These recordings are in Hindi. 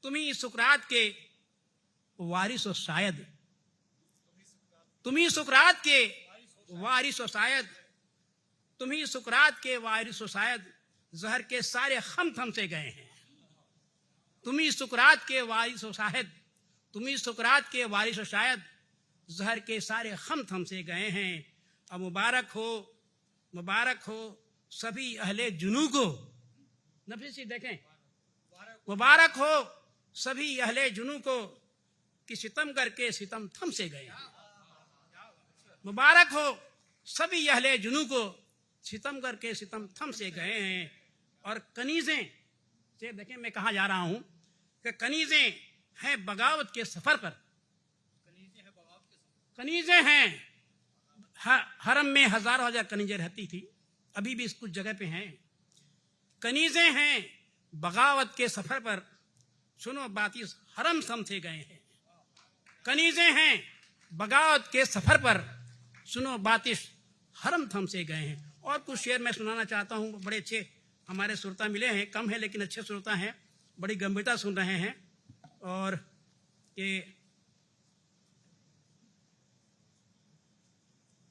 तुम्ही सुकरात के वारिस हो शायद, तुम्ही सुकरात के वारिस हो शायद, तुम्ही सुकरात के वारिस हो शायद, जहर के सारे खम थम से गए हैं। तुम्ही सुकरात के वारिस हो शायद, तुम्ही सुकरात के वारिस हो शायद, जहर के सारे खम थम से गए हैं। अब मुबारक हो सभी अहले जुनू को, नफीसी देखें, मुबारक हो सभी अहले जुनू को कि सितम करके सितम थम से गए हैं। मुबारक हो सभी अहले जुनू को सितम करके सितम थम से गए हैं। और कनीजें से देखें, मैं कहाँ जा रहा हूं कि कनीजें हैं बगावत के सफर पर, कनीजें हैं, हरम में हजारों हजार कनीजें रहती थी, अभी भी कुछ जगह पे हैं। कनीजें हैं बगावत के सफर पर, सुनो बात इस हरम सम से गए हैं। कनीजें हैं बगावत के सफर पर, सुनो बात इस हरम थम से गए हैं। और कुछ शेर मैं सुनाना चाहता हूँ, बड़े अच्छे हमारे श्रोता मिले हैं, कम है लेकिन अच्छे श्रोता हैं, बड़ी गंभीरता सुन रहे हैं। और ये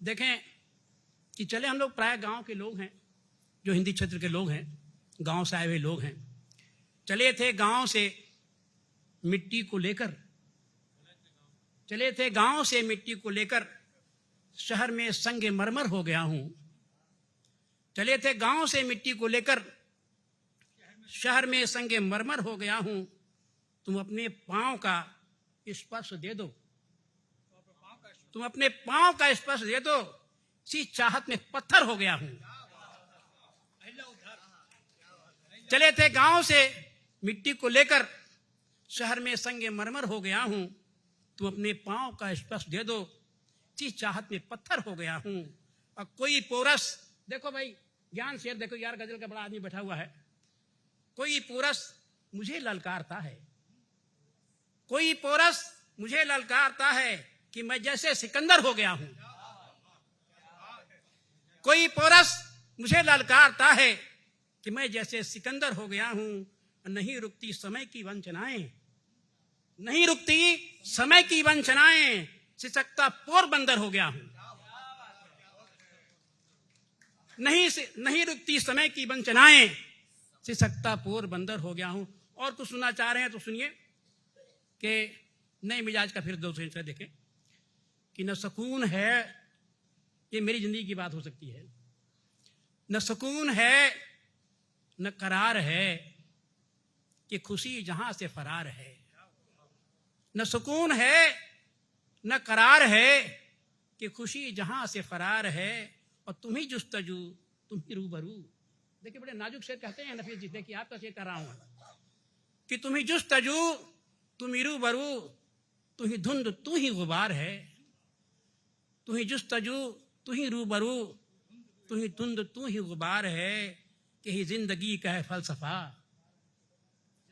देखें कि चले हम लोग प्राय गांव के लोग हैं, जो हिंदी क्षेत्र के लोग हैं, गांव से आए हुए लोग हैं। चले थे गांव से मिट्टी को लेकर, चले थे गांव से मिट्टी को लेकर, शहर में संगे मरमर हो गया हूं। चले थे गांव से मिट्टी को लेकर, शहर में संगे मरमर हो गया हूं। तुम अपने पांव का स्पर्श दे दो, तुम अपने पांव का स्पर्श दे दो, इसी चाहत में पत्थर हो गया हूं। चले थे गांव से मिट्टी को लेकर, शहर में संगे मरमर हो गया हूं। तुम अपने पांव का स्पर्श दे दो, इसी चाहत में पत्थर हो गया हूं। और कोई पोरस, देखो भाई ज्ञान शेर, देखो यार गजल का बड़ा आदमी बैठा हुआ है। कोई पोरस मुझे ललकारता है, कोई पोरस मुझे ललकारता है कि मैं जैसे सिकंदर हो गया हूं। कोई पोरस मुझे ललकारता है कि मैं जैसे सिकंदर हो गया हूं। नहीं रुकती समय की वंचनाएं, नहीं रुकती समय की वंचनाएं, सिसकता पोरबंदर हो गया हूं। नहीं रुकती समय की वंचनाएं, सिसकता पोरबंदर हो गया हूं। और कुछ सुनना चाह रहे हैं तो सुनिए कि नए मिजाज का फिर दूसरे देखें कि न सुकून है, ये मेरी जिंदगी की बात हो सकती है, न सुकून है न करार है कि खुशी जहां से फरार है। न सुकून है न करार है कि खुशी जहां से फरार है। और तुम ही जुस्तजू, तुम ही रूबरू। देखिए बड़े नाजुक शेर कहते हैं नफीस जी, देखिए आपका शेर कर रहा हूं कि तुम ही जुस्तजू, तुम ही रूबरू, तू ही धुंध, तू ही गुबार है। तू ही जुस्तजू, तू ही रूबरू, तू ही धुंध, तू ही गुबार है। यही जिंदगी का है फलसफा,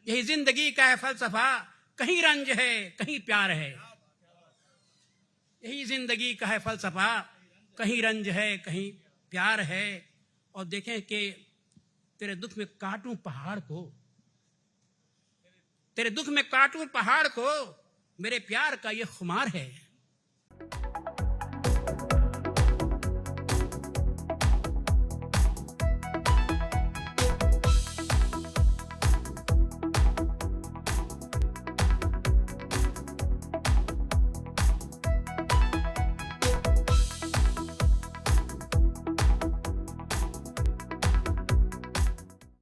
यही जिंदगी का है फलसफा, कहीं रंज है कहीं प्यार है। यही जिंदगी का है फलसफा, कहीं रंज है कहीं प्यार है। और देखें कि तेरे दुख में काटूं पहाड़ को, तेरे दुख में काटूं पहाड़ को, मेरे प्यार का ये खुमार है।